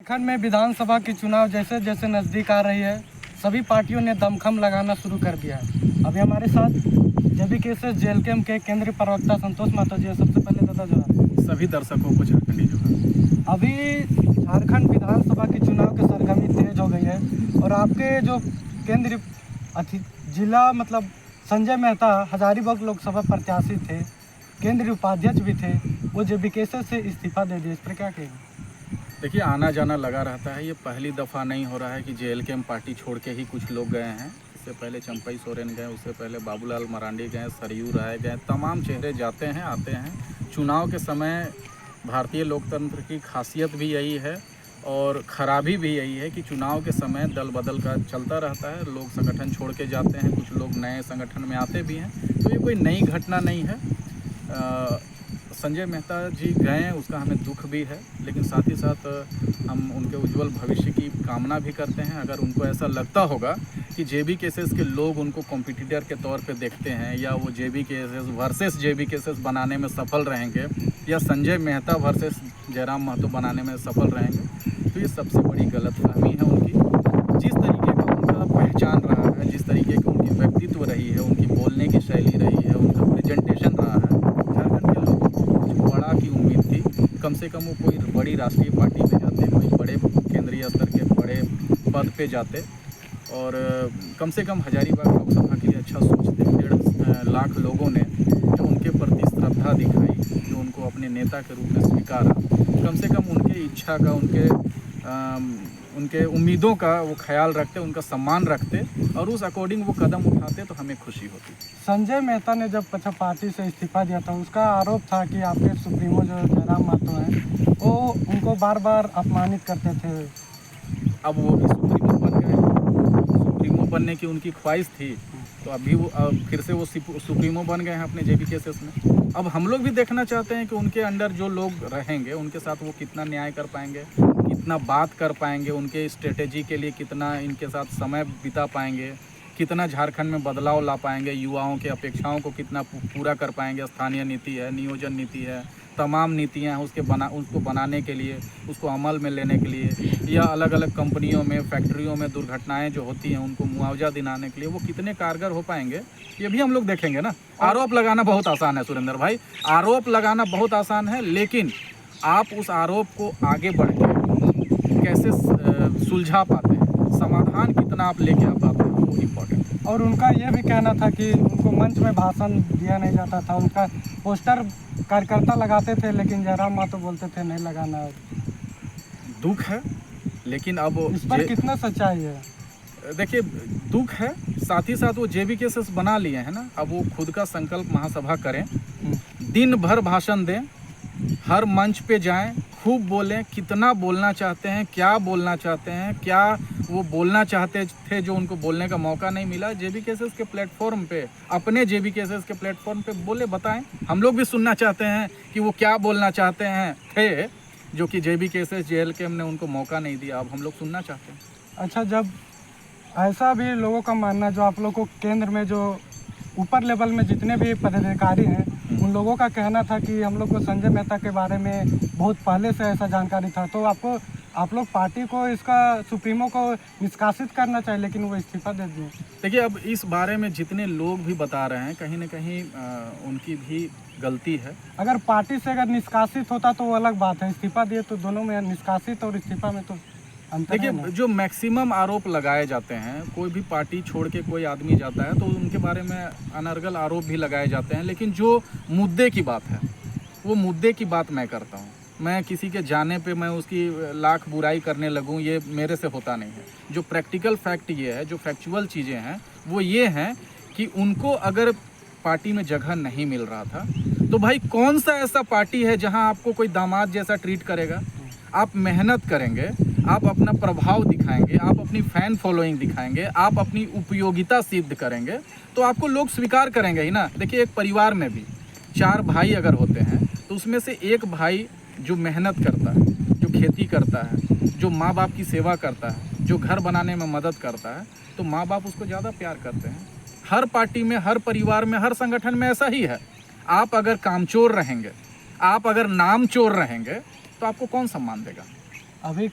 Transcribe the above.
झारखंड में विधानसभा की चुनाव जैसे जैसे नज़दीक आ रही है, सभी पार्टियों ने दमखम लगाना शुरू कर दिया है। अभी हमारे साथ JBKSS JLKM के केंद्रीय प्रवक्ता संतोष महतो जी हैं। सबसे पहले दादा जोहार। सभी दर्शकों को झारखंडी जोहार। अभी झारखंड विधानसभा की चुनाव की सरगर्मी तेज हो गई है और आपके जो केंद्रीय जिला मतलब संजय मेहता हजारीबाग लोकसभा प्रत्याशी थे, केंद्रीय उपाध्यक्ष भी थे, वो JBKSS से इस्तीफा दे दिए। इस पर क्या कहेंगे? देखिए, आना जाना लगा रहता है। ये पहली दफ़ा नहीं हो रहा है कि JLKM पार्टी छोड़ के ही कुछ लोग गए हैं। इससे पहले चंपई सोरेन गए, उससे पहले बाबूलाल मरांडी गए, सरयू राय गए। तमाम चेहरे जाते हैं आते हैं। चुनाव के समय भारतीय लोकतंत्र की खासियत भी यही है और ख़राबी भी यही है कि चुनाव के समय दल बदल का चलता रहता है। लोग संगठन छोड़ के जाते हैं, कुछ लोग नए संगठन में आते भी हैं। तो ये कोई नई घटना नहीं है। संजय मेहता जी गए, उसका हमें दुख भी है, लेकिन साथ ही साथ हम उनके उज्जवल भविष्य की कामना भी करते हैं। अगर उनको ऐसा लगता होगा कि JBKSS के लोग उनको कॉम्पिटिटर के तौर पे देखते हैं या वो JBKSS वर्सेस JBKSS बनाने में सफल रहेंगे या संजय मेहता वर्सेस जयराम महतो बनाने में सफल रहेंगे, तो ये सबसे बड़ी गलतफहमी है उनकी। जिस तरीके का उनका पहचान रहा है, जिस तरीके की उनकी व्यक्तित्व रही है, उनकी बोलने की शैली रही है, उनका प्रेजेंटेशन रहा है, झारखंड के लोगों को कुछ बड़ा की उम्मीद थी। कम से कम वो कोई बड़ी राष्ट्रीय पार्टी में जाते, कोई बड़े केंद्रीय स्तर के बड़े पद पे जाते और कम से कम हजारीबाग लोकसभा के लिए अच्छा सोचते। 1.5 लाख लोगों ने जो उनके प्रति श्रद्धा दिखाई, जो उनको अपने नेता के रूप में स्वीकारा, कम से कम उनके इच्छा का, उनके उम्मीदों का वो ख्याल रखते, उनका सम्मान रखते और उस अकॉर्डिंग वो कदम उठाते तो हमें खुशी होती। संजय मेहता ने जब पार्टी से इस्तीफा दिया था, उसका आरोप था कि आपके सुप्रीमो जो जयराम महतो हैं वो उनको बार बार अपमानित करते थे। अब वो भी सुप्रीमो बन गए, सुप्रीमो बनने की उनकी ख्वाहिश थी, तो अभी वो फिर से वो सुप्रीमो बन गए हैं अपने JBKSS में। अब हम लोग भी देखना चाहते हैं कि उनके अंडर जो लोग रहेंगे उनके साथ वो कितना न्याय कर पाएंगे, कितना बात कर पाएंगे, उनके स्ट्रेटेजी के लिए कितना इनके साथ समय बिता पाएंगे, कितना झारखंड में बदलाव ला पाएंगे, युवाओं के अपेक्षाओं को कितना पूरा कर पाएंगे। स्थानीय नीति है, नियोजन नीति है, तमाम नीतियाँ हैं उसको बनाने के लिए, उसको अमल में लेने के लिए, या अलग अलग कंपनियों में, फैक्ट्रियों में दुर्घटनाएं जो होती हैं उनको मुआवजा दिलाने के लिए वो कितने कारगर हो पाएंगे, ये भी हम लोग देखेंगे ना। आरोप लगाना बहुत आसान है सुरेंद्र भाई, आरोप लगाना बहुत आसान है, लेकिन आप उस आरोप को आगे बढ़ के कैसे सुलझा पाते हैं, समाधान कितना आप लेके आ पाते हैं, वो इम्पोर्टेंट है। और उनका यह भी कहना था कि उनको मंच में भाषण दिया नहीं जाता था, उनका पोस्टर कार्यकर्ता लगाते थे लेकिन जयराम महतो बोलते थे नहीं लगाना। दुख है, लेकिन अब इस पर कितना सच्चाई है? देखिए, दुख है, साथ ही साथ वो JBKSS बना लिए हैं ना। अब वो खुद का संकल्प महासभा करें, दिन भर भाषण दें, हर मंच पे जाएं, खूब बोलें, कितना बोलना चाहते हैं, क्या बोलना चाहते हैं, क्या वो बोलना चाहते थे जो उनको बोलने का मौका नहीं मिला। JBKSS के प्लेटफॉर्म पे, अपने JBKSS के प्लेटफॉर्म पे बोले, बताएं। हम लोग भी सुनना चाहते हैं कि वो क्या बोलना चाहते हैं थे, जो कि JBKSS JLKM ने उनको मौका नहीं दिया। अब हम लोग सुनना चाहते हैं। अच्छा, जब ऐसा भी लोगों का मानना, जो आप लोग को केंद्र में जो ऊपर लेवल में जितने भी पदाधिकारी हैं, उन लोगों का कहना था कि हम लोग को संजय मेहता के बारे में बहुत पहले से ऐसा जानकारी था, तो आप लोग पार्टी को, इसका सुप्रीमो को निष्कासित करना चाहिए, लेकिन वो इस्तीफा दे दिए। देखिए, अब इस बारे में जितने लोग भी बता रहे हैं, कहीं ना कहीं उनकी भी गलती है। अगर पार्टी से अगर निष्कासित होता तो वो अलग बात है, इस्तीफा दिए तो दोनों में, निष्कासित और इस्तीफा में तो अंतर है। देखिए, जो मैक्सिमम आरोप लगाए जाते हैं, कोई भी पार्टी छोड़ के कोई आदमी जाता है तो उनके बारे में अनर्गल आरोप भी लगाए जाते हैं, लेकिन जो मुद्दे की बात है, वो मुद्दे की बात मैं करता हूँ। मैं किसी के जाने पे मैं उसकी लाख बुराई करने लगूँ, ये मेरे से होता नहीं है। जो प्रैक्टिकल फैक्ट ये है, जो फैक्चुअल चीज़ें हैं, वो ये हैं कि उनको अगर पार्टी में जगह नहीं मिल रहा था, तो भाई कौन सा ऐसा पार्टी है जहाँ आपको कोई दामाद जैसा ट्रीट करेगा। आप मेहनत करेंगे, आप अपना प्रभाव दिखाएंगे, आप अपनी फैन फॉलोइंग दिखाएंगे, आप अपनी उपयोगिता सिद्ध करेंगे, तो आपको लोग स्वीकार करेंगे ही ना। देखिए, एक परिवार में भी 4 भाई अगर होते हैं तो उसमें से एक भाई जो मेहनत करता है, जो खेती करता है, जो माँ बाप की सेवा करता है, जो घर बनाने में मदद करता है, तो माँ बाप उसको ज़्यादा प्यार करते हैं। हर पार्टी में, हर परिवार में, हर संगठन में ऐसा ही है। आप अगर कामचोर रहेंगे, आप अगर नामचोर रहेंगे, तो आपको कौन सम्मान देगा? अभी